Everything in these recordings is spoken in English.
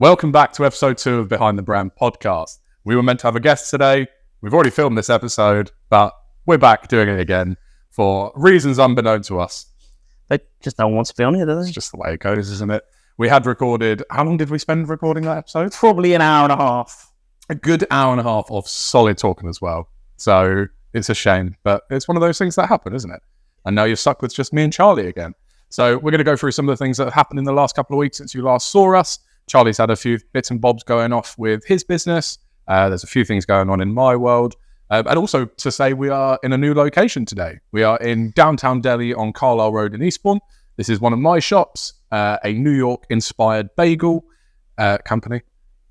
Welcome back to episode 2 of Behind the Brand podcast. We were meant to have a guest today. We've already filmed this episode, but we're back doing it again for reasons unbeknown to us. They just don't want to be on here, do they? It's just the way it goes, isn't it? We had recorded, how long did we spend recording that episode? Probably an hour and a half. A good hour and a half of solid talking as well. So it's a shame, but it's one of those things that happen, isn't it? And now you're stuck with just me and Charlie again. So we're going to go through some of the things that have happened in the last couple of weeks since you last saw us. Charlie's had a few bits and bobs going off with his business. There's a few things going on in my world. And also to say we are in a new location today. We are in downtown Delhi on Carlisle Road in Eastbourne. This is one of my shops, a New York-inspired bagel company.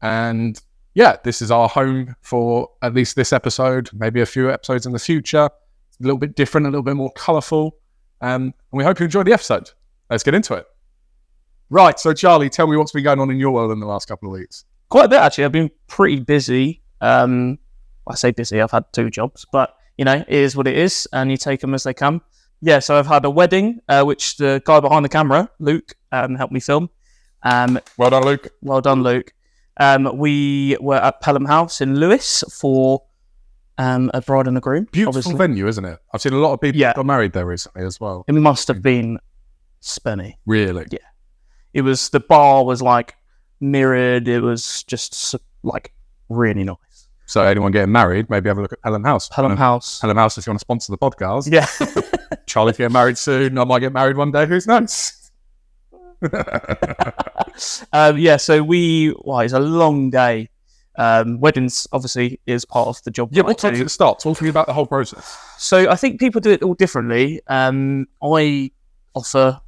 And yeah, this is our home for at least this episode, maybe a few episodes in the future. It's a little bit different, a little bit more colourful. And we hope you enjoyed the episode. Let's get into it. Right, so Charlie, tell me what's been going on in your world in the last couple of weeks. Quite a bit, actually. I've been pretty busy. I say busy, I've had 2 jobs, but, you know, it is what it is, and you take them as they come. Yeah, so I've had a wedding, which the guy behind the camera, Luke, helped me film. Well done, Luke. Well done, Luke. We were at Pelham House in Lewis for a bride and a groom. Beautiful obviously. venue, isn't it? I've seen a lot of people got married there recently as well. It must have been spenny. Really? Yeah. It was, the bar was like mirrored. It was just like really nice. So anyone getting married, maybe have a look at Pelham House. Pelham House if you want to sponsor the podcast. Yeah. Charlie, if you get married soon, I might get married one day. Who's knows? Yeah, so it's a long day. Weddings, obviously, is part of the job. Yeah, what time does it start? Talk to me about the whole process. So I think people do it all differently. I offer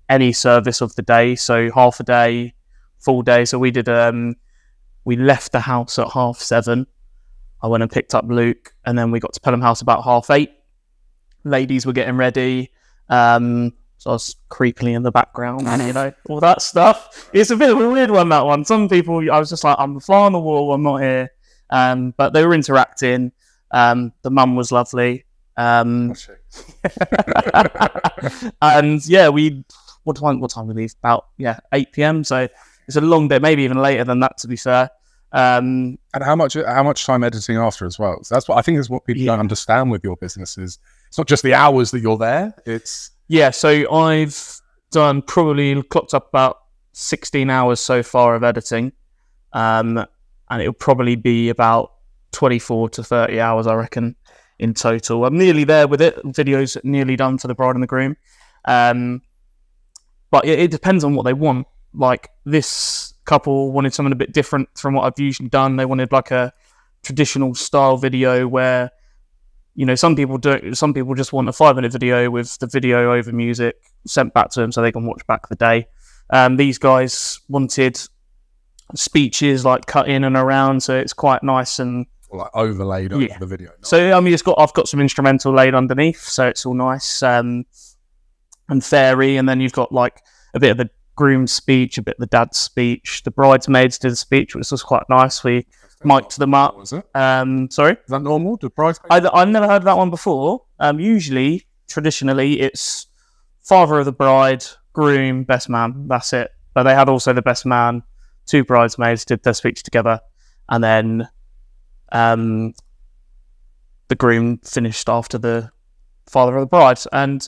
any service of the day, so half a day, full day. So we did. We left the house at 7:30. I went and picked up Luke, and then we got to Pelham House about 8:30. Ladies were getting ready. So I was creepily in the background, and you know, all that stuff. It's a bit of a weird one, that one. Some people, I was just like, I'm a fly on the wall, I'm not here. But they were interacting. The mum was lovely. And yeah, what time we leave? About 8 p.m. So it's a long day, maybe even later than that, to be fair. And how much time editing after as well? So that's what I think is what people don't understand with your business is it's not just the hours that you're there. It's so I've done probably clocked up about 16 hours so far of editing, and it'll probably be about 24 to 30 hours, I reckon, in total. I'm nearly there with it. Video's nearly done for the bride and the groom. But it depends on what they want. Like, this couple wanted something a bit different from what I've usually done. They wanted like a traditional style video where, you know, some people just want a 5-minute video with the video over music sent back to them so they can watch back the day. These guys wanted speeches like cut in and around, so it's quite nice and like overlaid over the video. Nice. So I mean, I've got some instrumental laid underneath, so it's all nice and fairy. And then you've got like a bit of the groom's speech, a bit of the dad's speech. The bridesmaids did a speech, which was quite nice. We mic'd them up. Was it? Sorry? Is that normal? Do bridesmaids? I've never heard of that one before. Usually, traditionally, it's father of the bride, groom, best man. That's it. But they had also the best man, 2 bridesmaids did their speech together, and then the groom finished after the father of the bride. And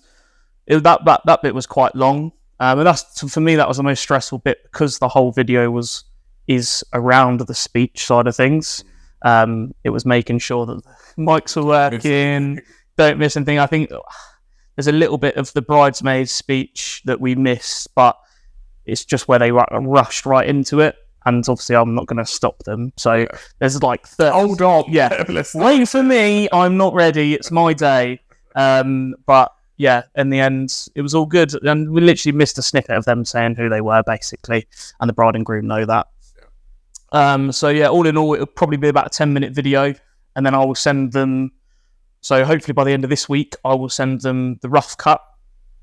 that bit was quite long. And for me, that was the most stressful bit because the whole video is around the speech side of things. It was making sure that the mics are working, don't miss anything. I think there's a little bit of the bridesmaid's speech that we missed, but it's just where they rushed right into it. And obviously, I'm not going to stop them. So there's like... Hold on. Yeah. Wait for me. I'm not ready. It's my day. But... yeah, in the end, it was all good. And we literally missed a snippet of them saying who they were, basically. And the bride and groom know that. Yeah. So, yeah, all in all, it'll probably be about a 10-minute video. And then I will send them... So, hopefully, by the end of this week, I will send them the rough cut.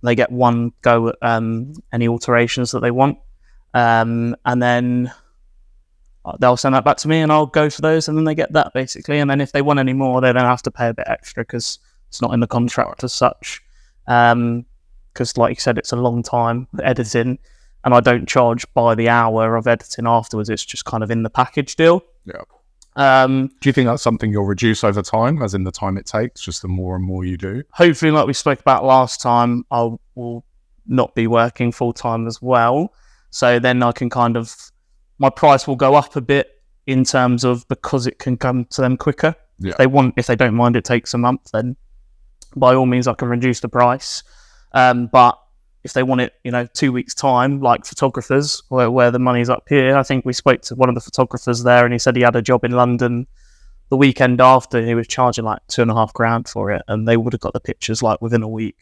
They get one go at any alterations that they want. And then they'll send that back to me, and I'll go for those. And then they get that, basically. And then if they want any more, they don't have to pay a bit extra because it's not in the contract as such. Because, like you said, it's a long time editing. and I don't charge by the hour of editing afterwards. It's just kind of in the package deal. Yeah. Do Do you think that's something you'll reduce over time, as in the time it takes, just the more and more you do? Hopefully, like we spoke about last time, I will not be working full time as well. So then I can my price will go up a bit in terms of, because it can come to them quicker. Yeah. If they don't mind it takes a month, then by all means I can reduce the price. But if they want it, 2 weeks time, like photographers, where the money's up here, I think we spoke to one of the photographers there, and he said he had a job in London the weekend after, and he was charging like $2,500 for it, and they would have got the pictures like within a week.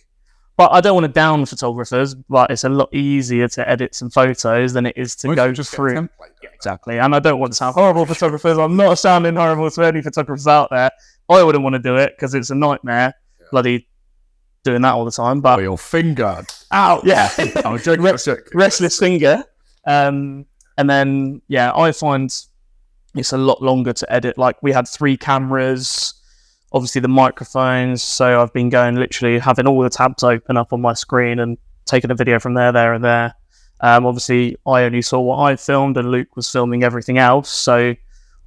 But I don't want to down photographers, but it's a lot easier to edit some photos than it is to go through. Yeah, exactly. And I don't want to sound horrible photographers. I'm not sounding horrible to any photographers out there. I wouldn't want to do it because it's a nightmare. Yeah. Bloody doing that all the time. But your finger. Ow, yeah. I'm joking. Restless finger. And then, I find it's a lot longer to edit. Like, we had 3 cameras, obviously the microphones. So I've been literally having all the tabs open up on my screen and taking a video from there, and there. Obviously, I only saw what I filmed, and Luke was filming everything else. So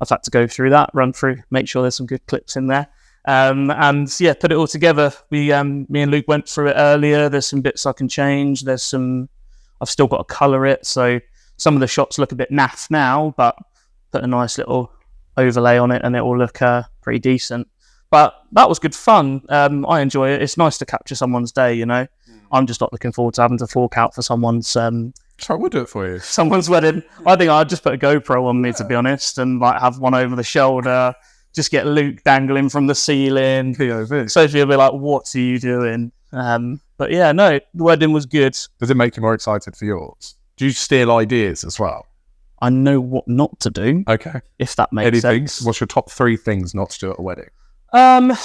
I've had to go through that, run through, make sure there's some good clips in there. Put it all together. Me and Luke went through it earlier. There's some bits I can change. I've still got to colour it. So some of the shots look a bit naff now, but put a nice little overlay on it and it will look pretty decent. But that was good fun. I enjoy it. It's nice to capture someone's day, I'm just not looking forward to having to fork out for someone's... So we'll do it for you. Someone's wedding. I think I'd just put a GoPro on me, to be honest, and like have one over the shoulder. Just get Luke dangling from the ceiling. POV. Sophie will be like, "What are you doing?" But yeah, no, the wedding was good. Does it make you more excited for yours? Do you steal ideas as well? I know what not to do. Okay. If that makes sense. What's your top 3 things not to do at a wedding? I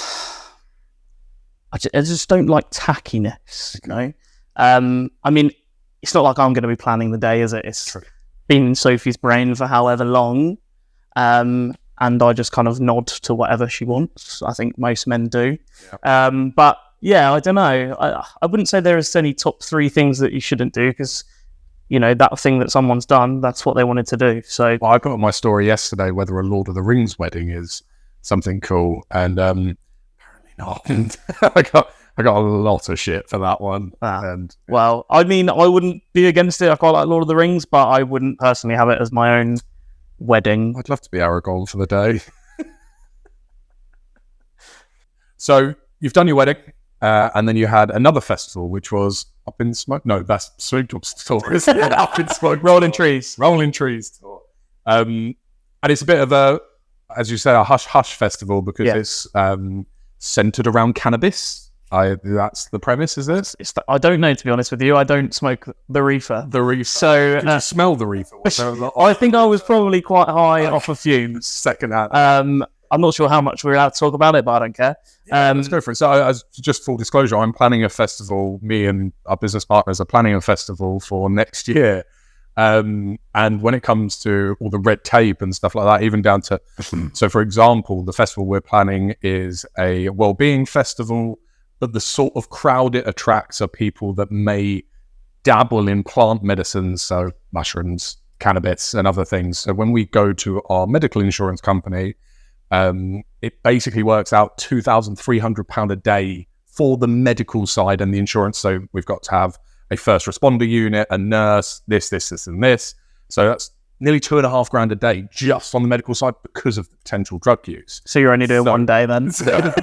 just don't like tackiness, I mean, it's not like I'm going to be planning the day, is it? It's been in Sophie's brain for however long, and I just kind of nod to whatever she wants. I think most men do. Yeah. But yeah, I don't know. I wouldn't say there is any top 3 things that you shouldn't do, because that thing that someone's done, that's what they wanted to do. So I put on my story yesterday whether a Lord of the Rings wedding is something cool, and apparently not. I got a lot of shit for that one. Well, I mean, I wouldn't be against it. I quite like Lord of the Rings, but I wouldn't personally have it as my own wedding. I'd love to be Aragorn for the day. So you've done your wedding, and then you had another festival, which was Up in Smoke. No, that's Smoke Tour, isn't it? Up in Smoke, Rolling Trees tour. And it's a bit of a, as you say, a hush festival, because it's centered around cannabis. That's the premise, is it? I don't know, to be honest with you. I don't smoke the reefer. So did you smell the reefer? I think I was probably quite high off of fumes. Secondhand. I'm not sure how much we're allowed to talk about it, but I don't care. Let's go for it. So, just full disclosure, I'm planning a festival. Me and our business partners are planning a festival for next year. And when it comes to all the red tape and stuff like that, even down to... So, for example, the festival we're planning is a well-being festival, but the sort of crowd it attracts are people that may dabble in plant medicines, so mushrooms, cannabis, and other things. So when we go to our medical insurance company, it basically works out £2,300 a day for the medical side and the insurance. So we've got to have a first responder unit, a nurse, this, and this. So that's nearly £2,500 a day just on the medical side because of the potential drug use. So you're only doing one day then?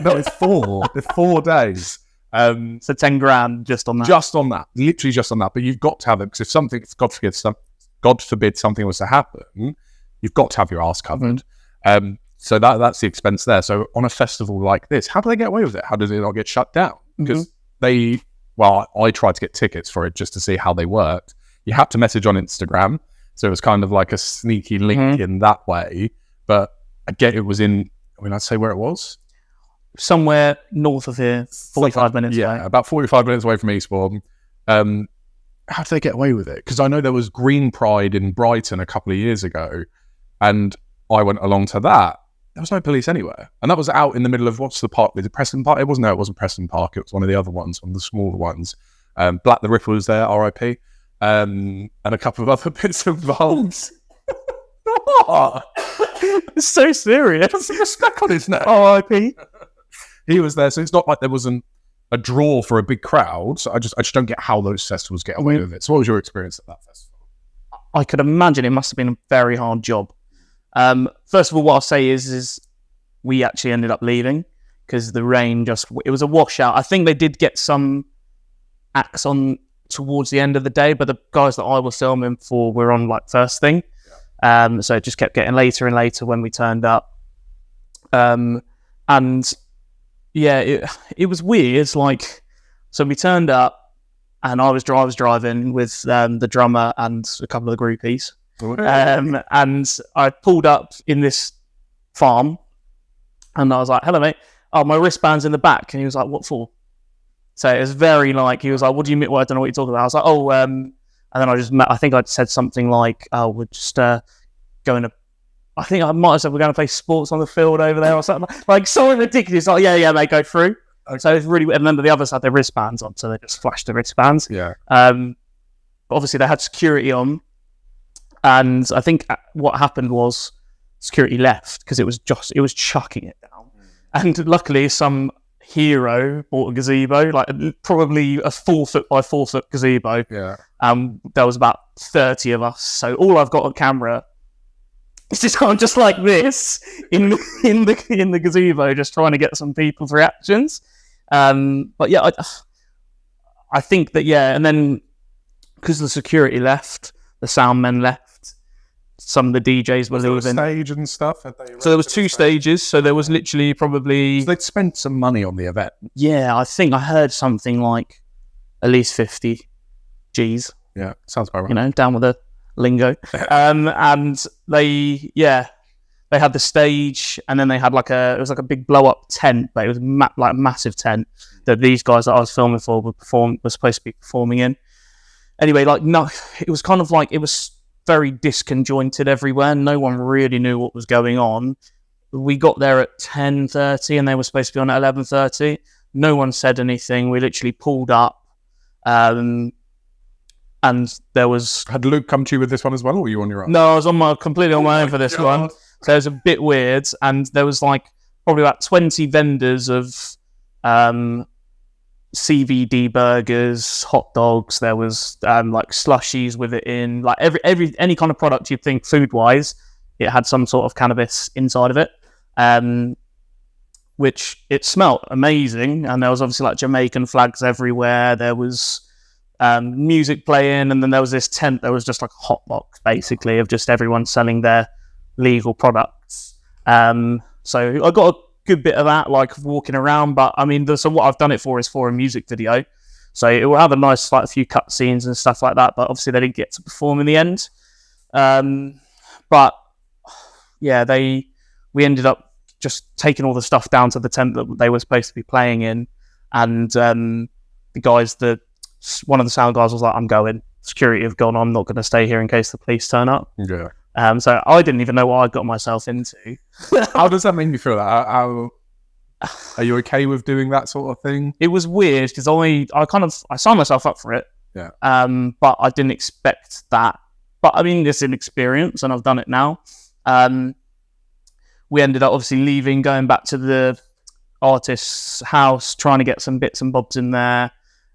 No, it's 4. It's 4 days. So 10 grand just on that? Just on that. Literally just on that. But you've got to have it, because if God forbid something was to happen, you've got to have your ass covered. So that's the expense there. So on a festival like this, how do they get away with it? How does it not get shut down? Because I tried to get tickets for it just to see how they worked. You had to message on Instagram. So it was kind of like a sneaky link in that way. But I get it was I'd say where it was. Somewhere north of here, 45 minutes away. Yeah, about 45 minutes away from Eastbourne. How did they get away with it? Because I know there was Green Pride in Brighton a couple of years ago, and I went along to that. There was no police anywhere. And that was out in the middle of, what's the park? Was it Preston Park? It wasn't Preston Park. It was one of the other ones, one of the smaller ones. Black the Ripper was there, RIP. and a couple of other bits and bobs. It's so serious. What's the respect on his neck? R.I.P. He was there, so it's not like there wasn't a draw for a big crowd. So I just don't get how those festivals get away with it. So what was your experience at that festival? I could imagine it must have been a very hard job. First of all, what I'll say is we actually ended up leaving because the rain it was a washout. I think they did get some acts on towards the end of the day, but the guys that I was filming for were on like first thing. So it just kept getting later and later when we turned up. And yeah, it was weird. Like, so we turned up and I was driving with the drummer and a couple of the groupies. And I pulled up in this farm and I was like, hello, mate. Oh, my wristband's in the back. And he was like, what for? So it was very like, he was like, what do you mean? Well, I don't know what you're talking about. I was like, oh, and then I think I'd said something like, oh, we're just going to, I think I might have said we're going to play sports on the field over there or something. Like something ridiculous. Like, yeah, mate, go through. Okay. So it's really, and then the others had their wristbands on, so they just flashed the wristbands. Yeah. But obviously they had security on. And I think what happened was security left because it was chucking it down. And luckily some hero bought a gazebo, like probably a 4 foot by 4 foot gazebo. Yeah. There was about 30 of us. So all I've got on camera is just like this in the gazebo, just trying to get some people's reactions. But yeah, I think that, yeah, and then because the security left, the sound men left, some of the DJs were leaving. Stage and stuff. So there was 2 stages. So there was literally probably. So they'd spent some money on the event. Yeah, I think I heard something like at least 50 G's. Yeah, sounds about right. You know, down with the lingo. And they had the stage, and then they had it was like a big blow up tent, but it was like a massive tent that these guys that I was filming for were supposed to be performing in. Anyway, it was kind of like it was very disconjointed everywhere. No one really knew what was going on. We got there at 10:30 and they were supposed to be on at 11:30. No one said anything. We literally pulled up, and there was. Had Luke come to you with this one as well, or were you on your own? No, I was completely on my own for this one. So it was a bit weird, and there was like probably about 20 vendors of CVD burgers, hot dogs. There was like slushies with it in, like any kind of product you'd think food wise, it had some sort of cannabis inside of it, which it smelt amazing. And there was obviously like Jamaican flags everywhere. There was music playing, and then there was this tent that was just like a hot box basically of just everyone selling their legal products. So I got a good bit of that, like walking around, but I mean, so what I've done it for is for a music video, so it will have a nice, like, a few cut scenes and stuff like that, but obviously they didn't get to perform in the end. But yeah, we ended up just taking all the stuff down to the tent that they were supposed to be playing in, and one of the sound guys was like, I'm going, security have gone, I'm not going to stay here in case the police turn up. Yeah. So I didn't even know what I got myself into. How does that make you feel? How are you okay with doing that sort of thing? It was weird because I signed myself up for it. Yeah. But I didn't expect that. But I mean, it's an experience, and I've done it now. We ended up obviously leaving, going back to the artist's house, trying to get some bits and bobs in there,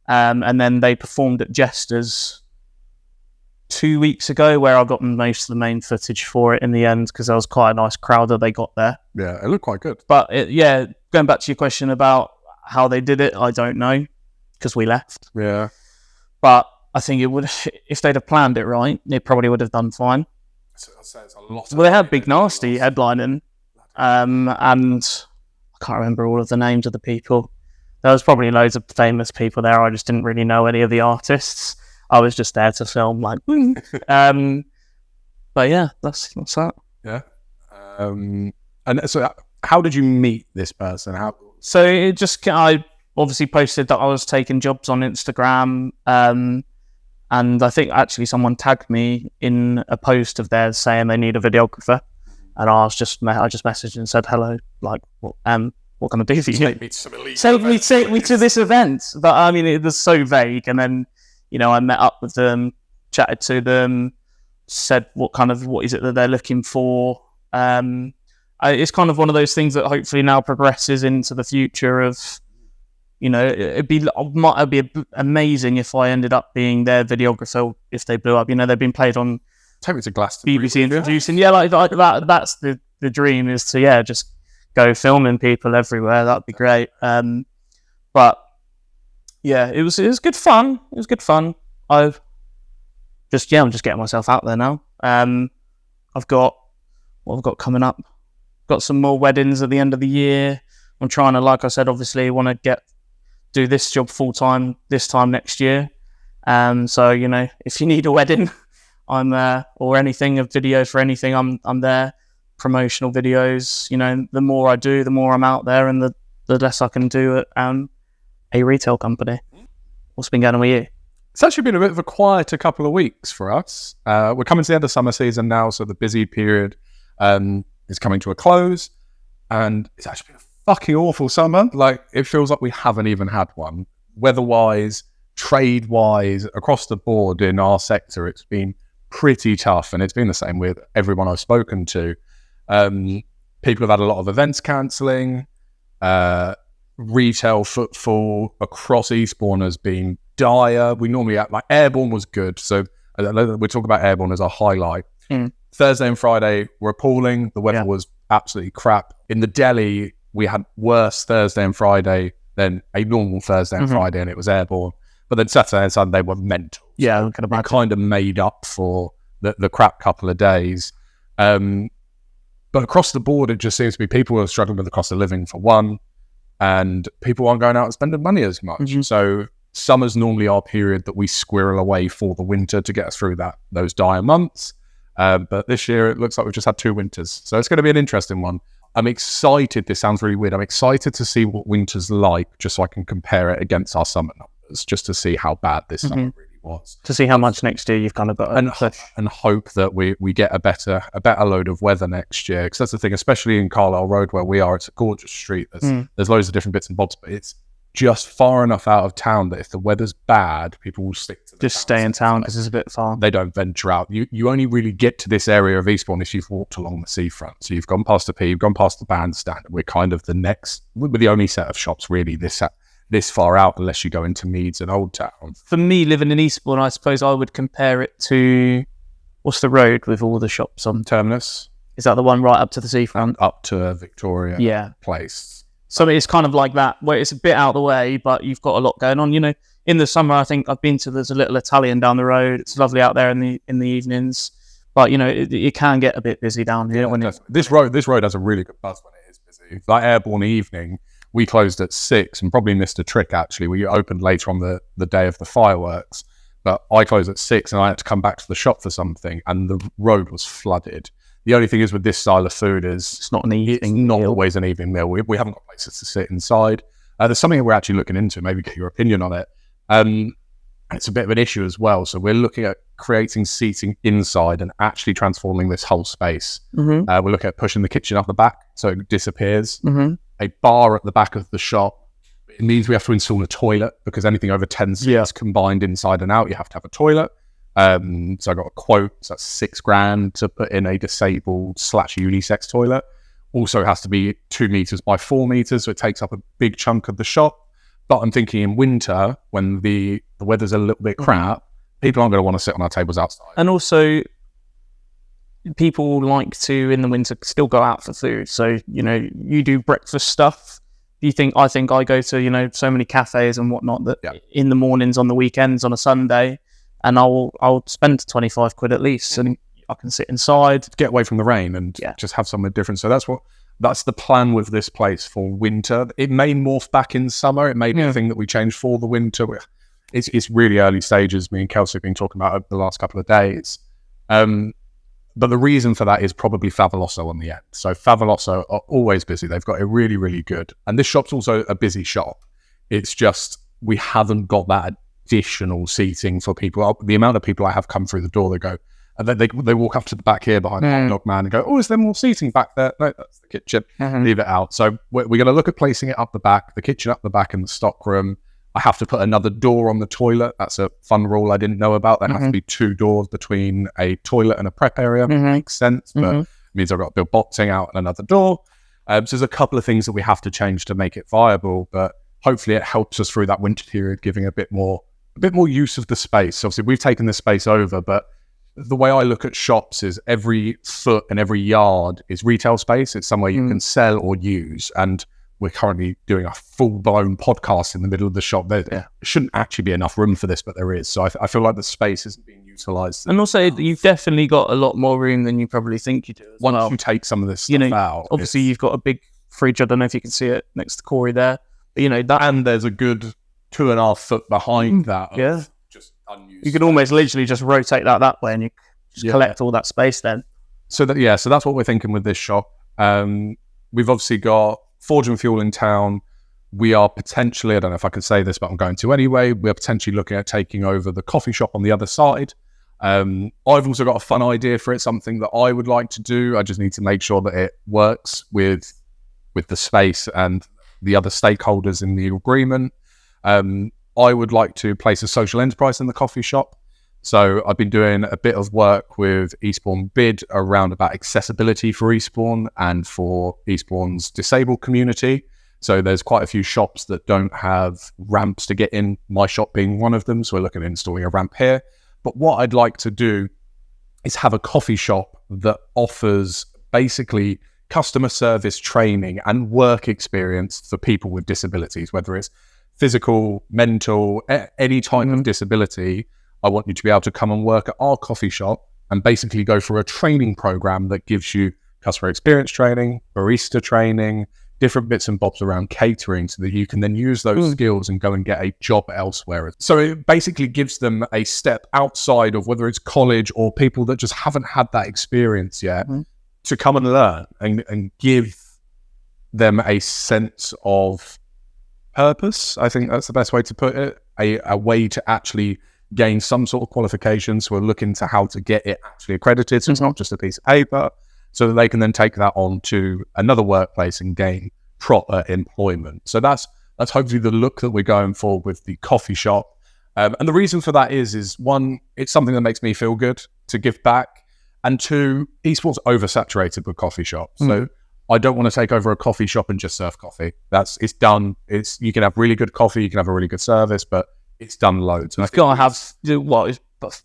and then they performed at Jester's 2 weeks ago, where I got most of the main footage for it in the end, because there was quite a nice crowd that they got there. Yeah, it looked quite good. But going back to your question about how they did it, I don't know, because we left. Yeah. But I think it would, if they'd have planned it right, it probably would have done fine. I'd say it's a lot. Well, they had Big Nasty headlining, and I can't remember all of the names of the people. There was probably loads of famous people there. I just didn't really know any of the artists. I was just there to film, like, but yeah, that's that. Yeah. And so, how did you meet this person? So I obviously posted that I was taking jobs on Instagram, and I think actually someone tagged me in a post of theirs saying they need a videographer, and I just messaged and said hello, like, what can I do for you? Take me to this event, but I mean, it was so vague, and then. I met up with them, chatted to them, said what is it that they're looking for. It's kind of one of those things that hopefully now progresses into the future of, it'd be amazing if I ended up being their videographer if they blew up. They've been played on Take me to Glastonbury. BBC introducing. Yeah, like that. That's the dream, is to just go filming people everywhere. That'd be great. But yeah, it was good fun. It was good fun. I'm just getting myself out there now. I've got coming up. Got some more weddings at the end of the year. I'm trying to, like I said, obviously want to do this job full time this time next year. So if you need a wedding, I'm or anything, a video for anything, I'm there. Promotional videos. The more I do, the more I'm out there, and the less I can do at a retail company. What's been going on with you? It's actually been a bit of a quieter couple of weeks for us. We're coming to the end of summer season now, so the busy period is coming to a close, and it's actually been a fucking awful summer. Like, it feels like we haven't even had one. Weather-wise, trade-wise, across the board in our sector, it's been pretty tough, and it's been the same with everyone I've spoken to. People have had a lot of events cancelling. Retail footfall across Eastbourne has been dire. We normally have, like, Airborne was good, so we talk about Airborne as a highlight. Thursday and Friday were appalling. The weather was absolutely crap. In the deli, we had worse Thursday and Friday than a normal Thursday and Friday, and it was Airborne. But then Saturday and Sunday were mental. Yeah, I kind of made up for the crap couple of days. But across the board, it just seems to be people are struggling with the cost of living, for one, and people aren't going out and spending money as much. So summer's normally our period that we squirrel away for the winter to get us through those dire months. But this year, it looks like we've just had 2 winters. So it's going to be an interesting one. I'm excited. This sounds really weird. I'm excited to see what winter's like, just so I can compare it against our summer numbers, just to see how bad this summer really was. To see how much next year you've kind of got and hope that we get a better load of weather next year. Because that's the thing, especially in Carlisle Road where we are, it's a gorgeous street. There's loads of different bits and bobs, but it's just far enough out of town that if the weather's bad, people will stick to just stay in town because it's a bit far. They don't venture out. You only really get to this area of Eastbourne if you've walked along the seafront. So you've gone past the P, you've gone past the bandstand. We're kind of we're the only set of shops really this far out, unless you go into Meads and Old Town. For me, living in Eastbourne, I suppose I would compare it to, what's the road with all the shops on? Terminus. Is that the one right up to the seafront? Up to Victoria Place. So it's kind of like that, where it's a bit out of the way, but you've got a lot going on. In the summer, I think I've been to, there's a little Italian down the road. It's lovely out there in the evenings, but it can get a bit busy down here. This road has a really good buzz when it is busy. Like Airborne evening, we closed at 6 and probably missed a trick actually. We opened later on the day of the fireworks, but I closed at 6 and I had to come back to the shop for something, and the road was flooded. The only thing is with this style of food is it's not an evening meal. Always an evening meal. We haven't got places to sit inside. There's something that we're actually looking into, maybe get your opinion on it. It's a bit of an issue as well. So we're looking at creating seating inside and actually transforming this whole space. We're looking at pushing the kitchen up the back so it disappears. A bar at the back of the shop. It means we have to install a toilet, because anything over 10 seats combined inside and out, you have to have a toilet. So I got a quote, so that's $6,000 to put in a disabled / unisex toilet. Also, it has to be 2 meters by 4 meters, so it takes up a big chunk of the shop. But I'm thinking in winter, when the weather's a little bit crap, people aren't going to want to sit on our tables outside. And also, people like to, in the winter, still go out for food. So, you do breakfast stuff. I think I go to, so many cafes and whatnot that in the mornings, on the weekends, on a Sunday, and I'll spend 25 quid at least, and I can sit inside, get away from the rain, and just have something different. So that's the plan with this place for winter. It may morph back in summer. It may be a thing that we change for the winter. It's really early stages. Me and Kelsey have been talking about over the last couple of days. But the reason for that is probably Favoloso on the end. So Favoloso are always busy. They've got a really, really good, and this shop's also a busy shop. It's just we haven't got that additional seating for people. The amount of people I have come through the door, they go, and then they walk up to the back here behind the hot dog man and go, "Oh, is there more seating back there?" No, that's the kitchen. Leave it out. So we're going to look at placing it up the back, the kitchen up the back in the stock room. I have to put another door on the toilet. That's a fun rule I didn't know about. There have to be 2 doors between a toilet and a prep area. Makes sense, but it means I've got to build boxing out and another door. So there's a couple of things that we have to change to make it viable, but hopefully it helps us through that winter period, giving a bit more use of the space. Obviously, we've taken the space over, but the way I look at shops is every foot and every yard is retail space. It's somewhere you can sell or use. And we're currently doing a full-blown podcast in the middle of the shop. There shouldn't actually be enough room for this, but there is. So I feel like the space isn't being utilised. And also, you've definitely got a lot more room than you probably think you do. Once you take some of this stuff out. Obviously, you've got a big fridge. I don't know if you can see it next to Corey there. But, that... And there's a good 2.5 foot behind that. Yeah. Just unused. You can almost literally just rotate that way and you just collect all that space then. So that's what we're thinking with this shop. We've obviously got Forge and Fuel in town. We are potentially, I don't know if I can say this, but I'm going to anyway, we're potentially looking at taking over the coffee shop on the other side. I've also got a fun idea for it, something that I would like to do. I just need to make sure that it works with the space and the other stakeholders in the agreement. I would like to place a social enterprise in the coffee shop. So I've been doing a bit of work with Eastbourne Bid around about accessibility for Eastbourne and for Eastbourne's disabled community. So there's quite a few shops that don't have ramps to get in, my shop being one of them. So we're looking at installing a ramp here. But what I'd like to do is have a coffee shop that offers basically customer service training and work experience for people with disabilities, whether it's physical, mental, any type of disability. I want you to be able to come and work at our coffee shop and basically go through a training program that gives you customer experience training, barista training, different bits and bobs around catering so that you can then use those skills and go and get a job elsewhere. So it basically gives them a step outside of whether it's college or people that just haven't had that experience yet to come and learn and give them a sense of purpose. I think that's the best way to put it. A way to actually gain some sort of qualifications. We're looking to how to get it actually accredited, so it's not just a piece of paper, so that they can then take that on to another workplace and gain proper employment. So that's hopefully the look that we're going for with the coffee shop. And the reason for that is one, it's something that makes me feel good to give back, and 2, Eastbourne's oversaturated with coffee shops. So I don't want to take over a coffee shop and just serve coffee. It's done. You can have really good coffee, you can have a really good service, but it's done loads. And I've got to have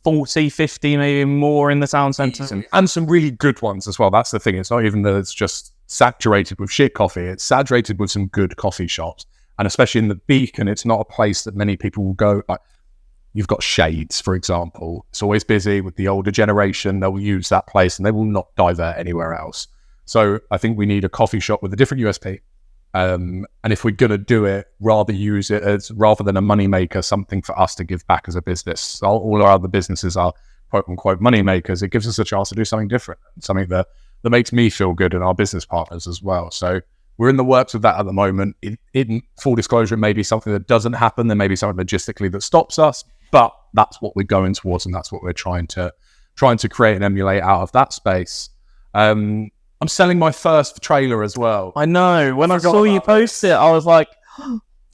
40, 50, maybe more in the town centre. And some really good ones as well. That's the thing. It's not even that it's just saturated with shit coffee. It's saturated with some good coffee shops. And especially in the Beacon, it's not a place that many people will go. Like, you've got Shades, for example. It's always busy with the older generation. They'll use that place and they will not divert anywhere else. So I think we need a coffee shop with a different USP. And if we're going to do it, rather use it as, rather than a money maker, something for us to give back as a business. So all our other businesses are quote unquote money makers. It gives us a chance to do something different, something that makes me feel good and our business partners as well. So we're in the works with that at the moment. In full disclosure, it may be something that doesn't happen. There may be something logistically that stops us, but that's what we're going towards, and that's what we're trying to create and emulate out of that space. I'm selling my first trailer as well. I know. When I saw you post it, I was like,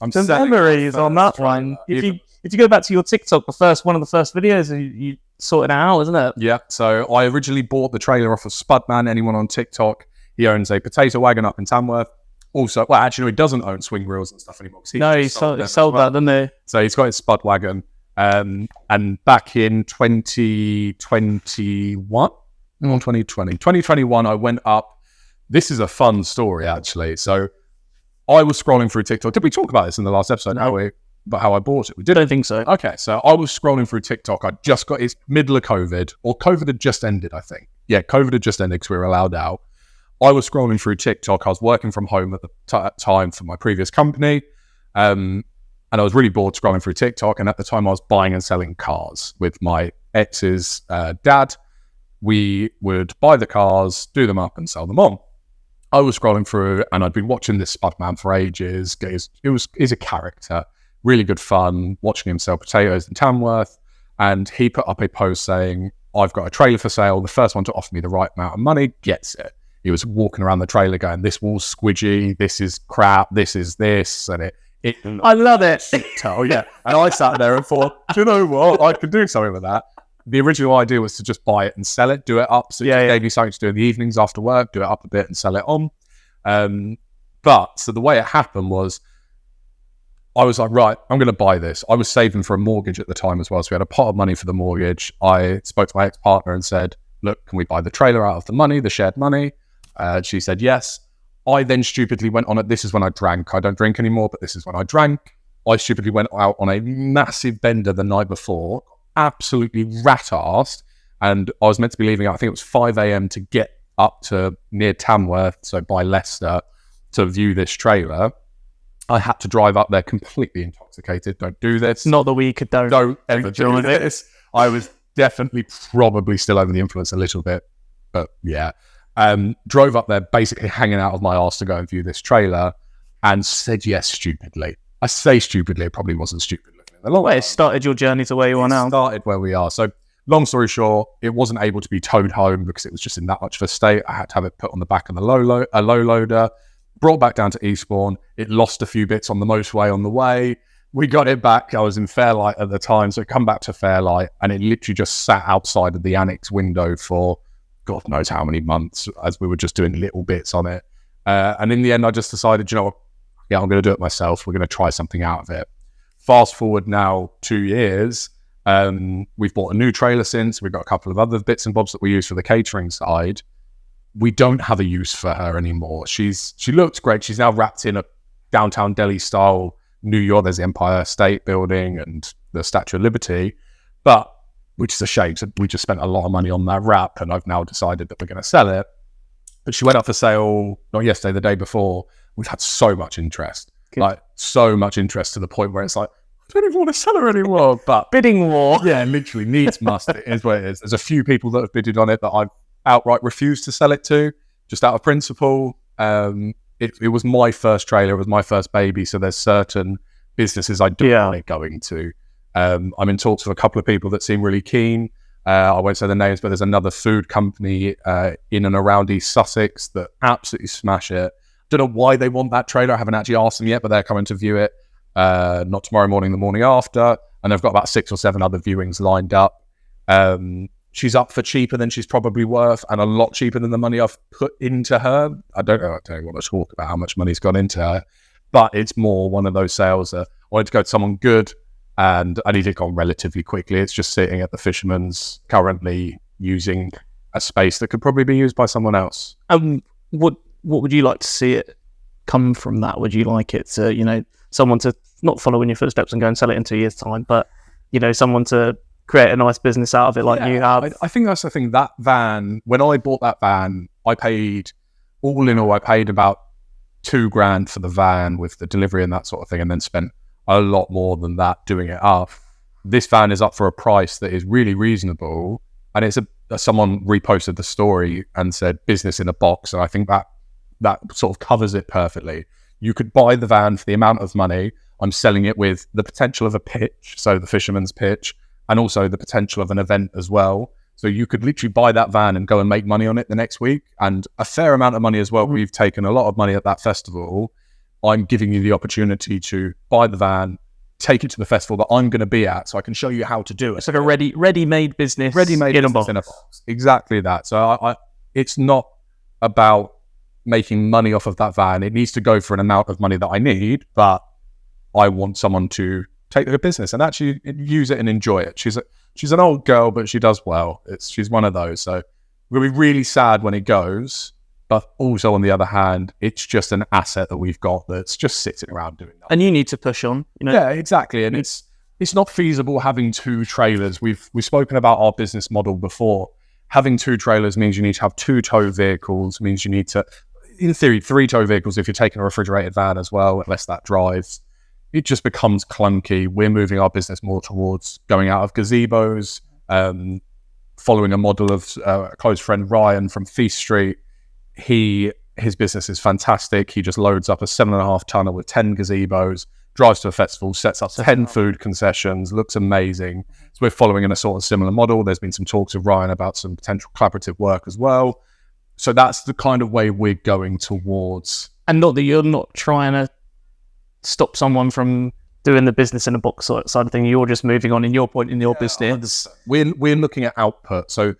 the memories on that one. If you go back to your TikTok, one of the first videos, you sorted it out, isn't it? Yeah. So I originally bought the trailer off of Spudman. Anyone on TikTok, he owns a potato wagon up in Tamworth. Also, well, actually, he doesn't own swing reels and stuff anymore. He sold that, didn't he? So he's got his Spud wagon. And back in 2021, or 2021, I went up. This is a fun story, actually. So I was scrolling through TikTok. Did we talk about this in the last episode? No. About how I bought it? We didn't think so. Okay, so I was scrolling through TikTok. I just got, it's middle of COVID, or COVID had just ended, I think. Yeah, COVID had just ended because we were allowed out. I was scrolling through TikTok. I was working from home at the time for my previous company. And I was really bored scrolling through TikTok. And at the time, I was buying and selling cars with my ex's dad. We would buy the cars, do them up, and sell them on. I was scrolling through, and I'd been watching this Spudman for ages. He's a character, really good fun, watching him sell potatoes in Tamworth. And he put up a post saying, I've got a trailer for sale. The first one to offer me the right amount of money gets it. He was walking around the trailer going, this wall's squidgy, this is crap, this is this. And I love it. Oh yeah, and I sat there and thought, do you know what? I could do something with that. The original idea was to just buy it and sell it, do it up. So it gave me something to do in the evenings after work, do it up a bit and sell it on. But so the way it happened was, I was like, right, I'm going to buy this. I was saving for a mortgage at the time as well. So we had a pot of money for the mortgage. I spoke to my ex-partner and said, look, can we buy the trailer out of the money, the shared money? She said yes. I then stupidly went on it. This is when I drank. I don't drink anymore, but this is when I drank. I stupidly went out on a massive bender the night before, absolutely rat-arsed. And I was meant to be leaving, I think it was 5 a.m. to get up to near Tamworth, so by Leicester, to view this trailer. I had to drive up there completely intoxicated. Don't do this. Not that we could don't ever do this. I was definitely probably still under the influence a little bit, but yeah. Drove up there basically hanging out of my arse to go and view this trailer, and said yes stupidly. I say stupidly, it probably wasn't stupid looking at the long run. It started your journey to where you are now. Started where we are. So long story short, it wasn't able to be towed home because it was just in that much of a state. I had to have it put on the back of a low loader, brought back down to Eastbourne. It lost a few bits on the motorway on the way. We got it back. I was in Fairlight at the time, so it come back to Fairlight, and it literally just sat outside of the annex window for God knows how many months as we were just doing little bits on it. And in the end, I just decided, you know what, yeah, I'm going to do it myself. We're going to try something out of it. Fast forward now 2 years, we've bought a new trailer since. We've got a couple of other bits and bobs that we use for the catering side. We don't have a use for her anymore. She looks great. She's now wrapped in a downtown Delhi style New York. There's the Empire State Building and the Statue of Liberty, but which is a shame. So we just spent a lot of money on that wrap, and I've now decided that we're going to sell it. But she went up for sale, not yesterday, the day before. We've had so much interest, so much interest to the point where it's like, I don't even want to sell her anymore. But bidding war. Yeah, literally needs must. It is what it is. There's a few people that have bidded on it that I've outright refused to sell it to, just out of principle. It was my first trailer. It was my first baby. So there's certain businesses I don't want it going to. I'm in talks with a couple of people that seem really keen. I won't say the names, but there's another food company in and around East Sussex that absolutely smash it. Don't know why they want that trailer. I haven't actually asked them yet, but they're coming to view it. Not tomorrow morning, the morning after. And they've got about 6 or 7 other viewings lined up. She's up for cheaper than she's probably worth, and a lot cheaper than the money I've put into her. I don't want to talk about how much money's gone into her, but it's more one of those sales that I wanted to go to someone good, and I need it gone relatively quickly. It's just sitting at the Fisherman's currently using a space that could probably be used by someone else. What would you like to see it come from that? Would you like it to, someone to not follow in your footsteps and go and sell it in 2 years' time, but, someone to create a nice business out of it you have? I think that's the thing. That van, when I bought that van, I paid about $2,000 for the van with the delivery and that sort of thing, and then spent a lot more than that doing it up. This van is up for a price that is really reasonable, and it's someone reposted the story and said business in a box, and I think that sort of covers it perfectly. You could buy the van for the amount of money. I'm selling it with the potential of a pitch, so the Fisherman's pitch, and also the potential of an event as well. So you could literally buy that van and go and make money on it the next week, and a fair amount of money as well. We've taken a lot of money at that festival. I'm giving you the opportunity to buy the van, take it to the festival that I'm going to be at, so I can show you how to do it. It's like a ready-made business, in a box. Exactly that. So it's not about making money off of that van. It needs to go for an amount of money that I need, but I want someone to take the business and actually use it and enjoy it. She's an old girl, but she does well. She's one of those. So we'll be really sad when it goes, but also on the other hand, it's just an asset that we've got that's just sitting around doing that. And you need to push on. Yeah, exactly. And it's not feasible having 2 trailers. We've spoken about our business model before. Having 2 trailers means you need to have 2 tow vehicles, means you need to, in theory, 3 tow vehicles if you're taking a refrigerated van as well, unless that drives. It just becomes clunky. We're moving our business more towards going out of gazebos, following a model of a close friend, Ryan from Feast Street. His business is fantastic. He just loads up a 7.5 tonner with 10 gazebos, drives to a festival, sets up 10 food concessions, looks amazing. So we're following in a sort of similar model. There's been some talks with Ryan about some potential collaborative work as well. So that's the kind of way we're going towards. And not that you're not trying to stop someone from doing the business in a box side of thing. You're just moving on in your point in your business. We're looking at output. So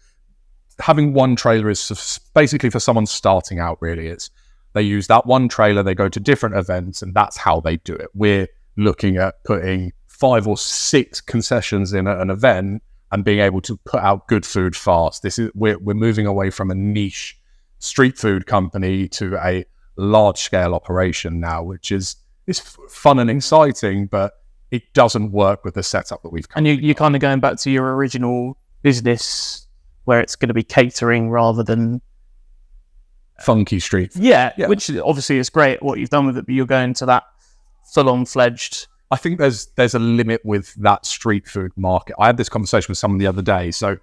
having one trailer is basically for someone starting out, really. It's they use that one trailer, they go to different events, and that's how they do it. We're looking at putting 5 or 6 concessions in an event and being able to put out good food fast. We're moving away from a niche street food company to a large scale operation now, which is fun and exciting, but it doesn't work with the setup that we've got. And you're kind of going back to your original business where it's going to be catering rather than funky street food. Yeah, which obviously is great what you've done with it, but you're going to that full-on fledged. I think there's a limit with that street food market. I had this conversation with someone the other day. So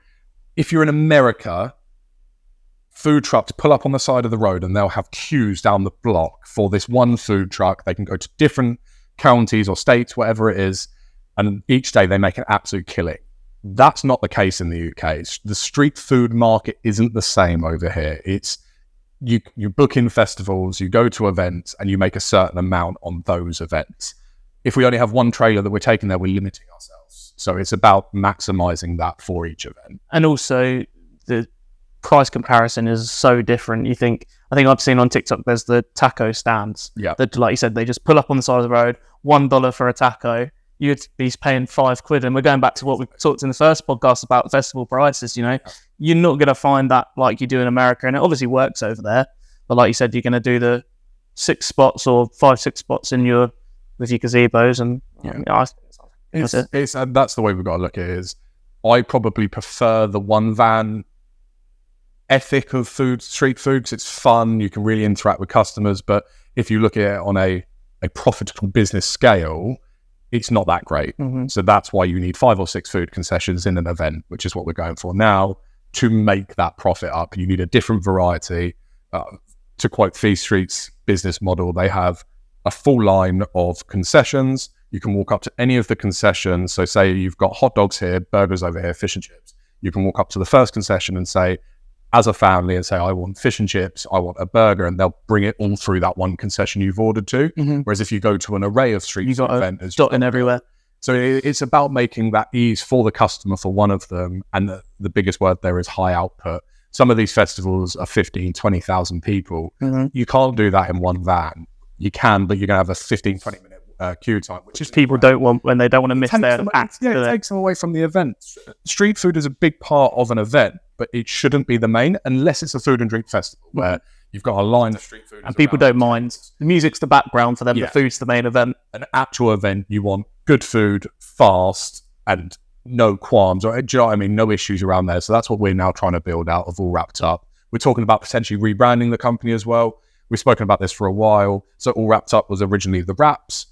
if you're in America, food trucks pull up on the side of the road and they'll have queues down the block for this one food truck. They can go to different counties or states, whatever it is, and each day they make an absolute killing. That's not the case in the UK. The street food market isn't the same over here. It's you book in festivals, you go to events, and you make a certain amount on those events. If we only have one trailer that we're taking there, we're limiting ourselves. So it's about maximizing that for each event. And also the price comparison is so different. I think I've seen on TikTok there's the taco stands. Yeah. That, like you said, they just pull up on the side of the road, $1 for a taco. You'd be paying £5. And we're going back to what we talked in the first podcast about festival prices. You're not going to find that like you do in America, and it obviously works over there. But like you said, you're going to do the 6 spots or 5-6 spots with your gazebos, and that's the way we've got to look at it. Is I probably prefer the one van ethic of street food, because it's fun. You can really interact with customers. But if you look at it on a profitable business scale, it's not that great. Mm-hmm. So that's why you need 5 or 6 food concessions in an event, which is what we're going for now. To make that profit up, you need a different variety. To quote Feast Street's business model, they have a full line of concessions. You can walk up to any of the concessions. So say you've got hot dogs here, burgers over here, fish and chips. You can walk up to the first concession and say, as a family, and say, I want fish and chips, I want a burger, and they'll bring it all through that one concession you've ordered to. Mm-hmm. Whereas if you go to an array of street food vendors, dotting everywhere. So it's about making that ease for the customer for one of them. And the biggest word there is high output. Some of these festivals are 15, 20,000 people. Mm-hmm. You can't do that in one van. You can, but you're going to have a 15, 20 minute queue time, which is people don't want when they don't want to miss their act. Yeah, it takes them away from the event. Street food is a big part of an event, but it shouldn't be the main unless it's a food and drink festival where you've got a line of street food. And people don't mind. The music's the background for them, the food's the main event. An actual event, you want good food, fast, and no qualms, or do you know what I mean? No issues around there. So that's what we're now trying to build out of All Wrapped Up. We're talking about potentially rebranding the company as well. We've spoken about this for a while. So All Wrapped Up was originally the wraps.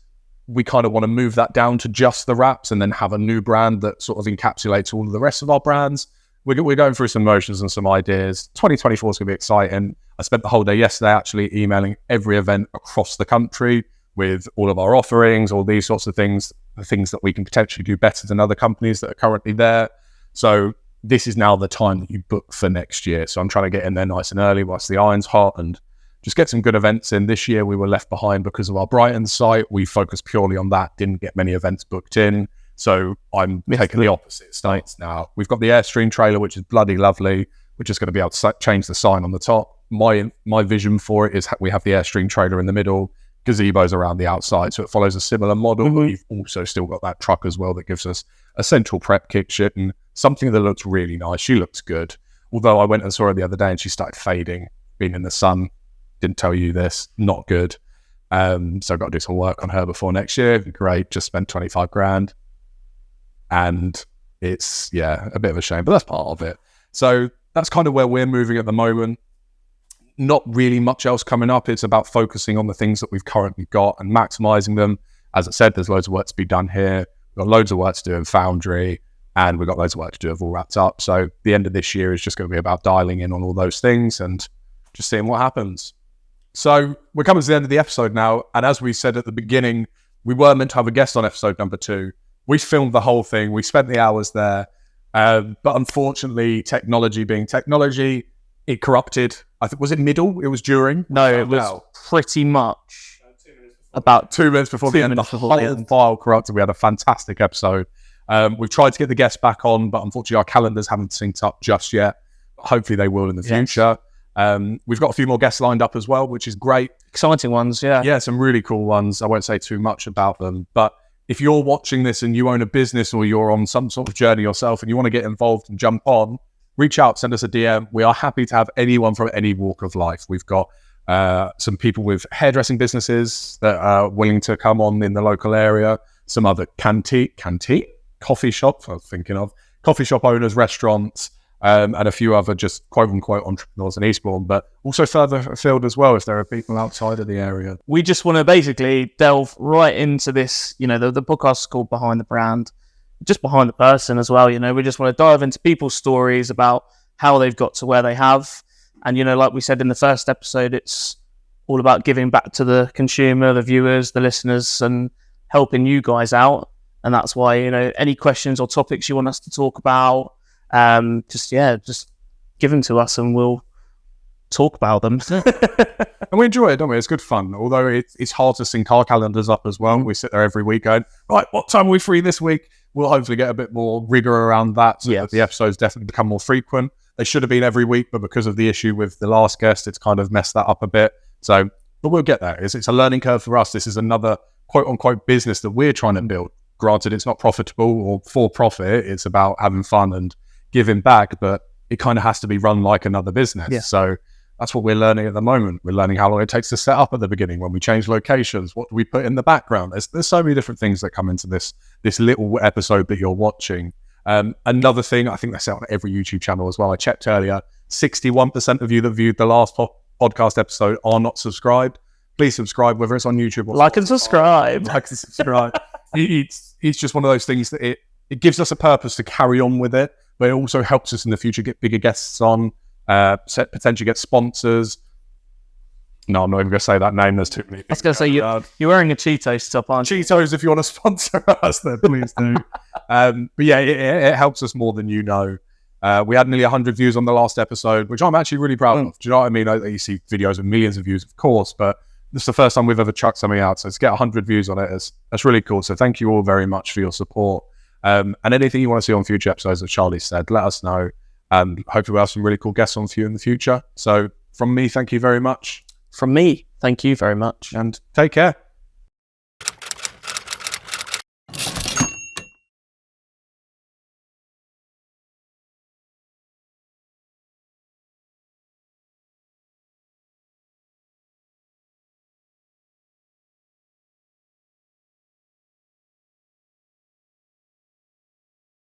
We kind of want to move that down to just the wraps and then have a new brand that sort of encapsulates all of the rest of our brands. We're going through some motions and some ideas. 2024 is going to be exciting. I spent the whole day yesterday actually emailing every event across the country with all of our offerings, all these sorts of things, the things that we can potentially do better than other companies that are currently there. So this is now the time that you book for next year. So I'm trying to get in there nice and early whilst the iron's hot and just get some good events in. This year we were left behind because of our Brighton site. We focused purely on that, didn't get many events booked in. So I'm taking the opposite stance now. We've got the Airstream trailer, which is bloody lovely. We're just going to be able to change the sign on the top. My vision for it is we have the Airstream trailer in the middle, gazebos around the outside. So it follows a similar model. Mm-hmm. But you've also still got that truck as well that gives us a central prep kitchen and something that looks really nice. She looks good. Although I went and saw her the other day and she started fading, being in the sun. Didn't tell you this, not good. So I've got to do some work on her before next year. Great, just spent 25 grand. And it's, a bit of a shame, but that's part of it. So that's kind of where we're moving at the moment. Not really much else coming up. It's about focusing on the things that we've currently got and maximizing them. As I said, there's loads of work to be done here. We've got loads of work to do in Foundry, and we've got loads of work to do with All Wrapped Up. So the end of this year is just going to be about dialing in on all those things and just seeing what happens. So we're coming to the end of the episode now. And as we said at the beginning, we were meant to have a guest on episode number 2. We filmed the whole thing. We spent the hours there. But unfortunately, technology being technology, it corrupted. I think, was it middle? It was during? No, it was pretty much about 2 minutes before the end, the before the whole end. file corrupted. We had a fantastic episode. We've tried to get the guests back on, but unfortunately our calendars haven't synced up just yet. Hopefully they will in the future. We've got a few more guests lined up as well, which is great. Exciting ones, yeah. Yeah, some really cool ones. I won't say too much about them, but if you're watching this and you own a business or you're on some sort of journey yourself and you want to get involved and jump on, reach out, send us a DM. We are happy to have anyone from any walk of life. We've got some people with hairdressing businesses that are willing to come on in the local area, some other coffee shops, I was thinking of, coffee shop owners, restaurants, and a few other just quote-unquote entrepreneurs in Eastbourne, but also further afield as well if there are people outside of the area. We just want to basically delve right into this, the podcast is called Behind the Brand, just behind the person as well. We just want to dive into people's stories about how they've got to where they have. And, like we said in the first episode, it's all about giving back to the consumer, the viewers, the listeners, and helping you guys out. And that's why, any questions or topics you want us to talk about, just give them to us and we'll talk about them. And we enjoy it, don't we? It's good fun. Although it's hard to sync our calendars up as well. We sit there every week going, right, what time are we free this week? We'll hopefully get a bit more rigor around that so that the episodes definitely become more frequent. They should have been every week, but because of the issue with the last guest, it's kind of messed that up a bit. So, but we'll get there. It's a learning curve for us. This is another quote-unquote business that we're trying to build. Granted, it's not profitable or for profit. It's about having fun and giving back, but it kind of has to be run like another business. Yeah. So that's what we're learning at the moment. We're learning how long it takes to set up at the beginning, when we change locations, what do we put in the background? There's so many different things that come into this little episode that you're watching. Another thing, I think they say on every YouTube channel as well, I checked earlier, 61% of you that viewed the last podcast episode are not subscribed. Please subscribe, whether it's on YouTube or like and subscribe. It's just one of those things that it gives us a purpose to carry on with it, but it also helps us in the future get bigger guests on, potentially get sponsors. No, I'm not even going to say that name. There's too many. I was going to say, you're wearing a Cheetos top, aren't you? Cheetos, if you want to sponsor us, then please do. But yeah, it helps us more than you know. We had nearly 100 views on the last episode, which I'm actually really proud of. Do you know what I mean? You see videos with millions of views, of course, but this is the first time we've ever chucked something out. So to get 100 views on it, that's really cool. So thank you all very much for your support. And anything you want to see on future episodes, as Charlie said, let us know. Hopefully we'll have some really cool guests on for you in the future. So from me, thank you very much. From me, thank you very much. And take care.